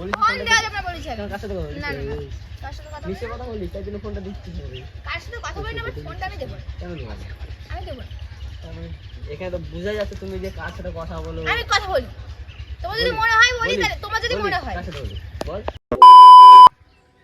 Phone দেওয়া যাবে না বলেছি আমি। কার সাথে কথা বলিস? না না না কার সাথে কথা মিশে কথা বলিস, তাই জন্য ফোনটা দিচ্ছি। কার সাথে কথা বলি না, আমার ফোনটা আমি দেবো না। কেন দেবো না? আমি দেবো না। এখানে তো বোঝা যাচ্ছে তুমি যে কার সাথে কথা বলো। আমি কথা বলি, তোমার যদি মনে হয় বলি, তাহলে তোমার যদি মনে হয়। কার সাথে বলি বল।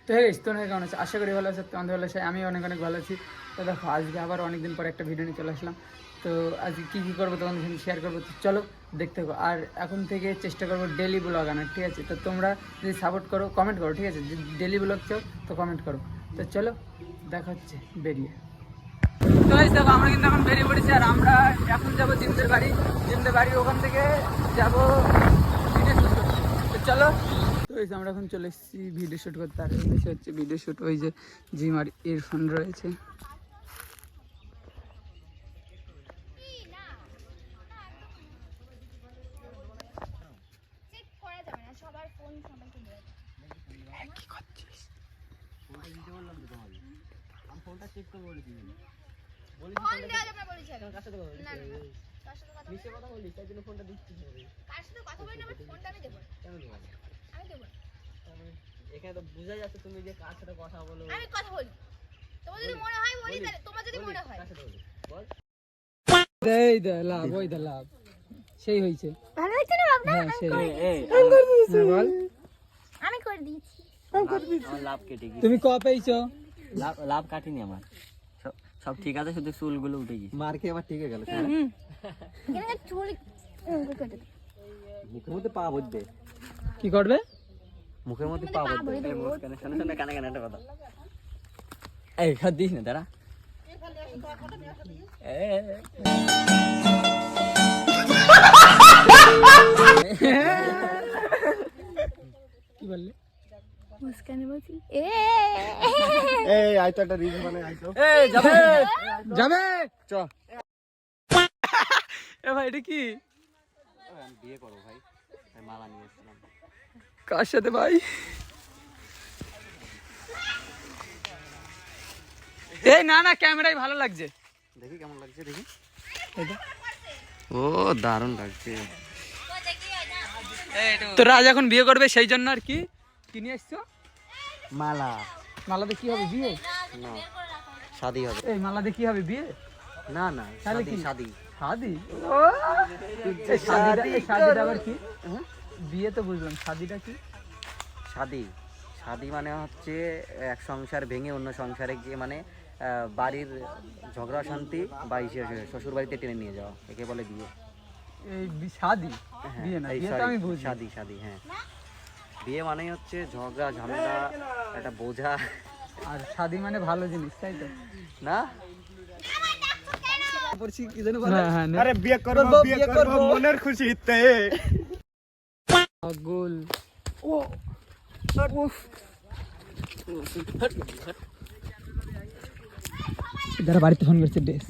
তো হ্যাঁ তোমরা কেমন আছে? আশা করি ভালো আছে, তোমাদের ভালো আছে, আমি অনেক অনেক ভালো আছি। তো দেখো আজকে আবার অনেকদিন পর একটা ভিডিও নিয়ে চলে আসলাম। তো আজকে কী কী করবো তোমাদের সাথে শেয়ার করবো, তো চলো দেখতে থাকো। আর এখন থেকে চেষ্টা করবো ডেলি ব্লগ আনার, ঠিক আছে? তো তোমরা যদি সাপোর্ট করো, কমেন্ট করো, ঠিক আছে? যদি ডেলি ব্লগ চাও তো কমেন্ট করো। তো চলো দেখা হচ্ছে বেরিয়ে। তো দেখো আমরা কিন্তু এখন বেরিয়ে পড়েছি, আর আমরা এখন যাবো জিমদের বাড়ি। জিমদের বাড়ি ওখান থেকে যাবো ভিডিও শ্যুট করতে। তো চলো। তো এই যে আমরা এখন চলে এসেছি ভিডিও শ্যুট করতে, আর এসে হচ্ছে ভিডিও শ্যুট। ওই যে জিম আর ইয়ারফোন রয়েছে। ফোনটা চেক করে বলেছি। ফোন দেওয়া যাবে না বলেছি আমি। কার সাথে কথা বলিস? না না না কার সাথে কথা মিশে কথা বলিস, তাই জন্য ফোনটা দিচ্ছি। কার সাথে কথা বলি না, আমার ফোনটা আমি দেবো না। কেন দেবো না? আমি দেবো না। এখানে তো বোঝা যাচ্ছে তুমি যে কার সাথে কথা বলো। আমি কথা বলি, তোমার যদি মনে হয় বলি, তাহলে তোমার যদি মনে হয়। কার সাথে বলি বল। এই দে লাভ, ওই দে লাভ, সেই হয়েছে। ভালো হচ্ছে না বাবা? হ্যাঁ সেই বল। আমি করে দিয়েছি। আমার লাভ কেটে গেছে। তুমি ক পেয়েছো? লাভ কাটিনি আমার, সব ঠিক আছে, শুধু চুলগুলো উঠে গেছে। মার খেয়ে আবার ঠিক হয়ে গেল। এখানে চুল কেটে দে। মুখের মধ্যে পা বলবে। কি করবে? মুখের মধ্যে পা বলবে। শোনে শোনে কানে কানে একটা কথা। এই হাত দিস না দাঁড়া। কি বললে? মুস্কানে বলছি এই আই তো একটা রিল বানাই আইতো। এই যাবে যাবে চ। এ ভাই এটা কি? বিয়ে করো ভাই, আমি মালা নিয়ে এসেছিলাম। কার সাথে ভাই? এই না না ক্যামেরাই ভালো লাগছে। দেখি কেমন লাগছে, দেখি। এটা ও দারুণ লাগছে। তো রাজ এখন বিয়ে করবে, সেই জন্য আর কি কিনে এসছো মালা। মালাতে কি হবে? বিয়ে? না, শাদি হবে। এই মালাতে কি হবে? বিয়ে? না না, তাহলে শাদি কি? শাদি। শাদি? ও এই শাদিটা আবার কি? বিয়ে তো বুঝলাম, শাদিটা কি? শাদি শাদি মানে হচ্ছে এক সংসার ভেঙে অন্য সংসারে গিয়ে, মানে বাড়ির ঝগড়া শান্তি বা শ্বশুর বাড়িতে টেনে নিয়ে যাওয়া, একে বলে বিয়ে। এই শাদি? বিয়ে না, বিয়ে তো আমি বুঝি। শাদি শাদি, হ্যাঁ। বিয়ে মানেই হচ্ছে ঝগড়া ঝামেলা, একটা বোঝা। আর শাদি মানে ভালো জিনিস, তাই তো না? আরে বিয়ে করব, বিয়ে করব মনের খুশিতে। পাগল। ও যারা বাড়িতে ফোন করছে বেশ।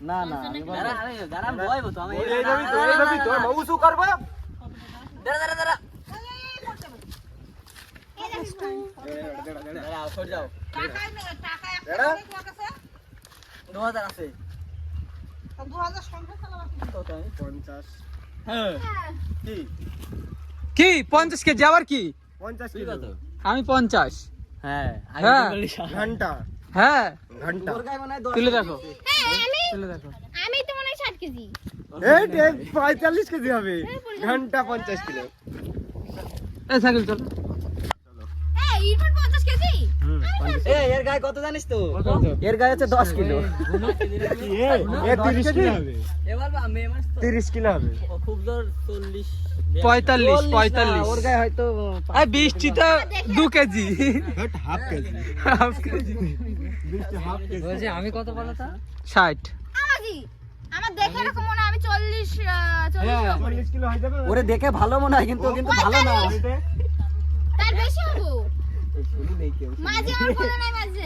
না না, আমি কি 50 কেজি আবার কি? 50 কিলো। আমি 50। হ্যাঁ হ্যাঁ ঘন্টা হ্যাঁ ঘন্টা। তুলে দেখো, তুলে দেখো। আমি তো মনে হয় 60 কেজি। এই 45 কেজি হবে। ঘন্টা 50 কিলো। এই সাইকেল চল। এই ইরফান 50 কেজি? এর গায়ে কত জানিস তো? এর গায়ে হচ্ছে 10 কিলো। এ 30 কিলো হবে। 30 কিলো হবে। খুব জোর 45 ওর গায়ে হয়তো 20 টা 2 KG. Half KG. Half KG. বলছি আমি কত বলো তো? 60। আমাজি আমার দেখে এরকম মনে হয় আমি 40 কিলো হয়ে যাবে। ওরে দেখে ভালো মনে হয়, কিন্তু কিন্তু ভালো না। তার বেশি হবো। মাঝে আমার বলে নাই মাঝে।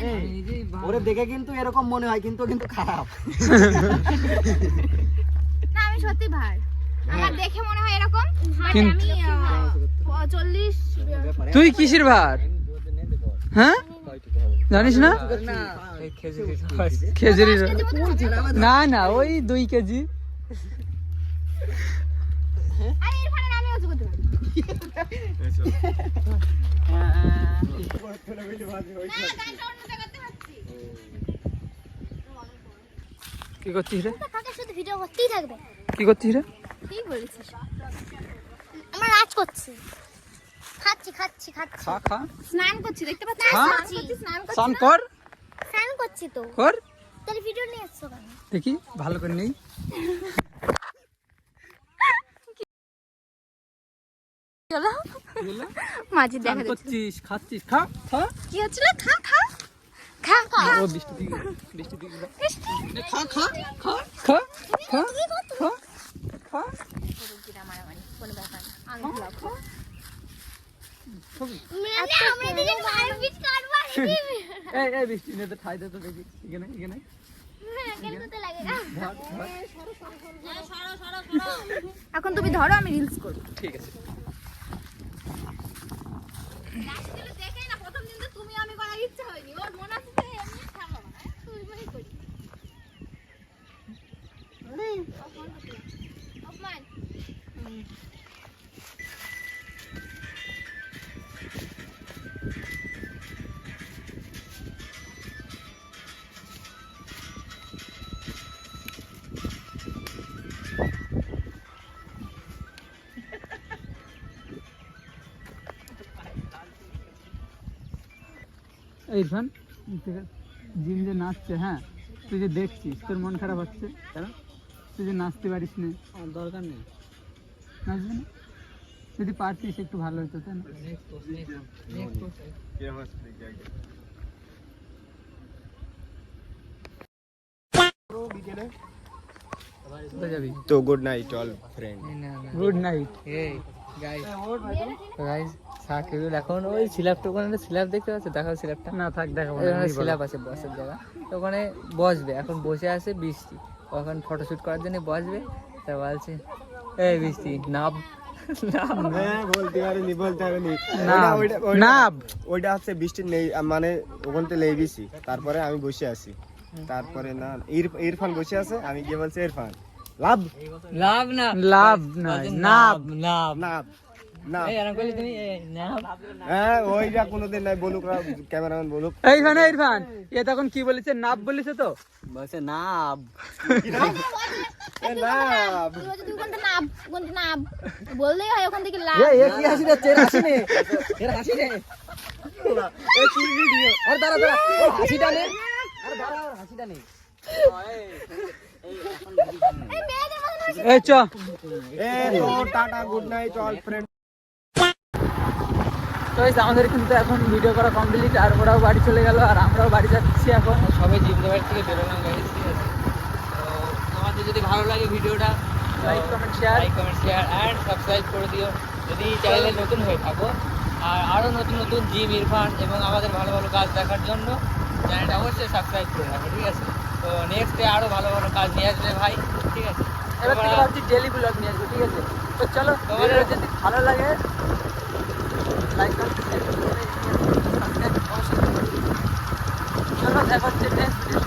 ওরে দেখে কিন্তু এরকম মনে হয়, কিন্তু কিন্তু খারাপ। না আমি সত্যি ভার। আমার দেখে মনে হয় এরকম but কিন্তু- আমি 40 তুই কিসের ভার হ্যাঁ জানিস না খেজুরির না না ওই 2 কেজি আরে এখানে আমি অজু করতে পারি না গানটা অন্য জায়গাতে হচ্ছে কি করছিস রে কাকে শুধু ভিডিও করতেই থাকবে কি করছিস রে কি বলেছিস আমরা রাজ করছি খাচ্ছি খাচ্ছি খাচ্ছি খা খা স্নান করছি দেখতে পাচ্ছিস হ্যাঁ। স্নান করছি স্নান কর স্নান করছি তো কর তাহলে ভিডিও নিয়ে আসছো কেন দেখি ভালো করে নেই চলো মাঝে দেখা যাচ্ছে করছিস খাচ্ছিস খা খা কি হচ্ছে খা খা খা খা ও বৃষ্টি দিকে খা খা খা খা খা খা খা কোনো ব্যাপার না আমি খাবো মানে আমরা দুজন মারপিট করব এই এই বৃষ্টি নে তো ঠাই দে তো দেখি এখানে এখানে কেন তো লাগে না ধর ধর এখন তুমি ধরো আমি রিলস করব ঠিক আছে দেখে না প্রথম দিন তো তুমি আমি করার ইচ্ছা হয়নি ওর মনে আছে যে এমনি খাবো না তুই মনে করি অপমান ইরফান জিম যে নাচছে হ্যাঁ তুই যে দেখছিস তোর মন খারাপ হচ্ছে কেন তুই যে নাচতে পারিস না দরকার নেই নাচবি না যদি পারতিস একটু ভালো হতো তাই না কোথায় যাবি তো good night all friend good night guys Sakibul এখন ওই স্ল্যাবটা ওখানে স্ল্যাব দেখতে পাচ্ছ দেখাও স্ল্যাবটা না থাক দেখাবো ওখানে স্ল্যাব আছে বসার জায়গা তো ওখানে বসবে এখন বসে আছে বৃষ্টি ও এখন ফটোশুট করার জন্য বসবে তা বলছে এই বৃষ্টি নাব হ্যাঁ বলতে পারিনি নাব নাব ওইটা হচ্ছে বৃষ্টি নেই মানে ওখান থেকে লেগেছি তারপরে আমি বসে আছি তারপরে না ইরফান বসে আছে আমি গিয়ে বলছি ইরফান লাভ লাভ না লাভ নয় নাব নাব নাব না এই আরাম করলে তুমি নাব হ্যাঁ ওইটা কোনোদিন নাই বলুক ক্যামেরাম্যান বলুক ইরফান ইরফান এ তখন কি বলেছে নাব বলেছে তো বলছে নাব নাব তুমি কোনটা নাব বললেই হয় ওখান থেকে লাভ এ কি হাসি না তের হাসি নে এর হাসি নে এই কি ভিডিও আর দাঁড়া দাঁড়া ওর হাসিটা নে আর দাঁড়া ওর হাসিটা নে এই চ এ তো tata good night all friend তো এই যে আমাদের কিন্তু এখন ভিডিও করা কমপ্লিট আর ওরাও বাড়ি চলে গেল আর আমরাও বাড়ি যাচ্ছি এখন সবাই জিমদের বাড়ি থেকে বেরোলাম গাইস ঠিক আছে তো তোমাদের যদি ভালো লাগে ভিডিওটা like comment share like comment share and subscribe করে দিও যদি চ্যানেলে নতুন হয়ে থাকো আর আরো নতুন নতুন জিম ইরফান এবং আমাদের ভালো ভালো কাজ দেখার জন্য চ্যানেলটা অবশ্যই সাবস্ক্রাইব করে রাখো ঠিক আছে তো নেক্সটে আরো ভালো ভালো কাজ নিয়ে আসবে ভাই ঠিক আছে এবার থেকে ভাবছি ডেলি ব্লগ নিয়ে আসবো ঠিক আছে তো চলো তোমাদের- ভিডিওটা যদি ভালো লাগে লাইক কমেন্ট শেয়ার সাবস্ক্রাইব অবশ্যই করো। চলো দেখা হচ্ছে নেক্সট